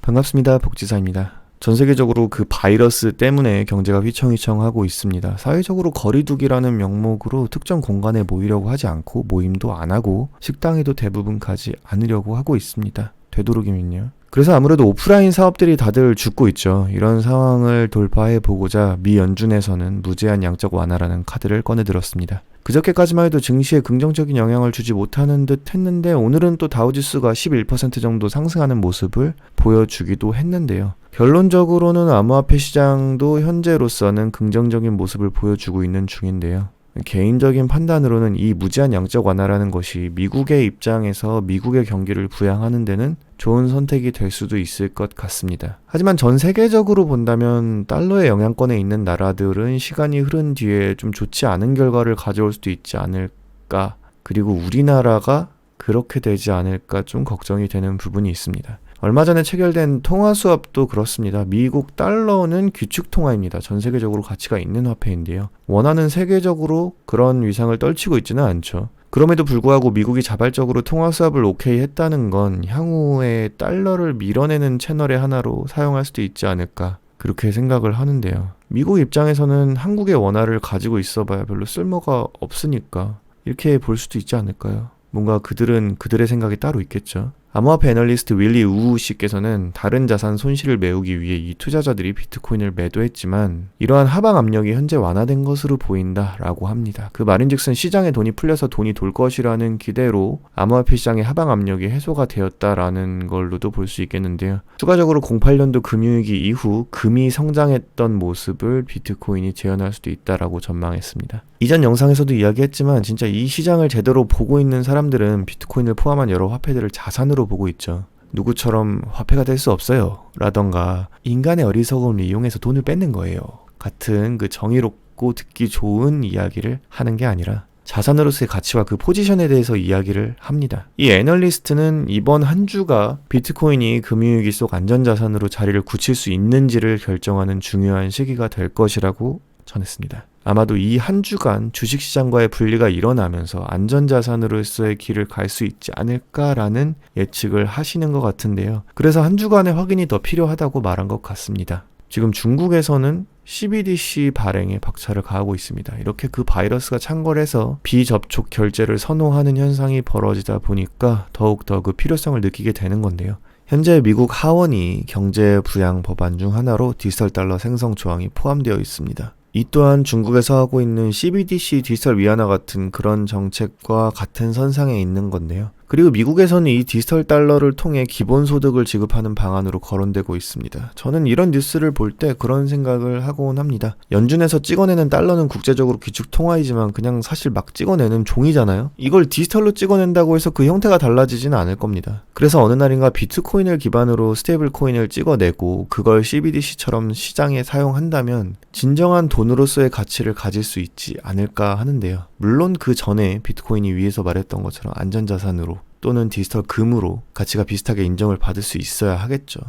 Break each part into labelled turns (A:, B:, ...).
A: 반갑습니다. 복지사입니다. 전 세계적으로 그 바이러스 때문에 경제가 휘청휘청하고 있습니다. 사회적으로 거리두기라는 명목으로 특정 공간에 모이려고 하지 않고 모임도 안 하고 식당에도 대부분 가지 않으려고 하고 있습니다. 되도록이면요. 그래서 아무래도 오프라인 사업들이 다들 죽고 있죠. 이런 상황을 돌파해보고자 미 연준에서는 무제한 양적 완화라는 카드를 꺼내들었습니다. 그저께까지만 해도 증시에 긍정적인 영향을 주지 못하는 듯 했는데 오늘은 또 다우지수가 11% 정도 상승하는 모습을 보여주기도 했는데요. 결론적으로는 암호화폐 시장도 현재로서는 긍정적인 모습을 보여주고 있는 중인데요. 개인적인 판단으로는 이 무제한 양적 완화라는 것이 미국의 입장에서 미국의 경기를 부양하는 데는 좋은 선택이 될 수도 있을 것 같습니다. 하지만 전 세계적으로 본다면 달러의 영향권에 있는 나라들은 시간이 흐른 뒤에 좀 좋지 않은 결과를 가져올 수도 있지 않을까, 그리고 우리나라가 그렇게 되지 않을까 좀 걱정이 되는 부분이 있습니다. 얼마 전에 체결된 통화 수합도 그렇습니다. 미국 달러는 귀축 통화입니다. 전 세계적으로 가치가 있는 화폐인데요. 원화는 세계적으로 그런 위상을 떨치고 있지는 않죠. 그럼에도 불구하고 미국이 자발적으로 통화 수합을 오케이 했다는 건 향후에 달러를 밀어내는 채널의 하나로 사용할 수도 있지 않을까, 그렇게 생각을 하는데요. 미국 입장에서는 한국의 원화를 가지고 있어봐야 별로 쓸모가 없으니까 이렇게 볼 수도 있지 않을까요? 뭔가 그들은 그들의 생각이 따로 있겠죠. 암호화폐 애널리스트 윌리 우 씨께서는 다른 자산 손실을 메우기 위해 이 투자자들이 비트코인을 매도했지만 이러한 하방 압력이 현재 완화된 것으로 보인다라고 합니다. 그 말인즉슨 시장에 돈이 풀려서 돈이 돌 것이라는 기대로 암호화폐 시장의 하방 압력이 해소가 되었다라는 걸로도 볼 수 있겠는데요. 추가적으로 08년도 금융위기 이후 금이 성장했던 모습을 비트코인이 재현할 수도 있다라고 전망했습니다. 이전 영상에서도 이야기했지만 진짜 이 시장을 제대로 보고 있는 사람들은 비트코인을 포함한 여러 화폐들을 자산으로 보고 있죠. 누구처럼 화폐가 될 수 없어요 라던가 인간의 어리석음을 이용해서 돈을 뺏는 거예요 같은 그 정의롭고 듣기 좋은 이야기를 하는 게 아니라 자산으로서의 가치와 그 포지션에 대해서 이야기를 합니다. 이 애널리스트는 이번 한 주가 비트코인이 금융위기 속 안전자산으로 자리를 굳힐 수 있는지를 결정하는 중요한 시기가 될 것이라고 전했습니다. 아마도 이 한 주간 주식시장과의 분리가 일어나면서 안전자산으로서의 길을 갈 수 있지 않을까라는 예측을 하시는 것 같은데요. 그래서 한 주간의 확인이 더 필요하다고 말한 것 같습니다. 지금 중국에서는 CBDC 발행에 박차를 가하고 있습니다. 이렇게 그 바이러스가 창궐해서 비접촉 결제를 선호하는 현상이 벌어지다 보니까 더욱더 그 필요성을 느끼게 되는 건데요. 현재 미국 하원이 경제 부양 법안 중 하나로 디지털 달러 생성 조항이 포함되어 있습니다. 이 또한 중국에서 하고 있는 CBDC 디지털 위안화 같은 그런 정책과 같은 선상에 있는 건데요. 그리고 미국에서는 이 디지털 달러를 통해 기본소득을 지급하는 방안으로 거론되고 있습니다. 저는 이런 뉴스를 볼 때 그런 생각을 하곤 합니다. 연준에서 찍어내는 달러는 국제적으로 귀축 통화이지만 그냥 사실 막 찍어내는 종이잖아요. 이걸 디지털로 찍어낸다고 해서 그 형태가 달라지지는 않을 겁니다. 그래서 어느 날인가 비트코인을 기반으로 스테이블 코인을 찍어내고 그걸 CBDC처럼 시장에 사용한다면 진정한 돈으로서의 가치를 가질 수 있지 않을까 하는데요. 물론 그 전에 비트코인이 위에서 말했던 것처럼 안전자산으로 또는 디지털 금으로 가치가 비슷하게 인정을 받을 수 있어야 하겠죠.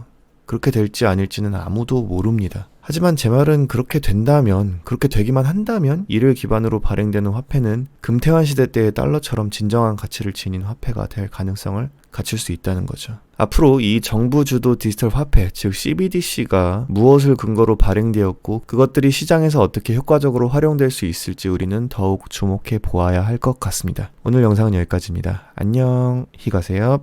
A: 그렇게 될지 아닐지는 아무도 모릅니다. 하지만 제 말은 그렇게 된다면, 그렇게 되기만 한다면 이를 기반으로 발행되는 화폐는 금태환 시대 때의 달러처럼 진정한 가치를 지닌 화폐가 될 가능성을 갖출 수 있다는 거죠. 앞으로 이 정부 주도 디지털 화폐, 즉 CBDC가 무엇을 근거로 발행되었고 그것들이 시장에서 어떻게 효과적으로 활용될 수 있을지 우리는 더욱 주목해 보아야 할 것 같습니다. 오늘 영상은 여기까지입니다. 안녕, 희가세요.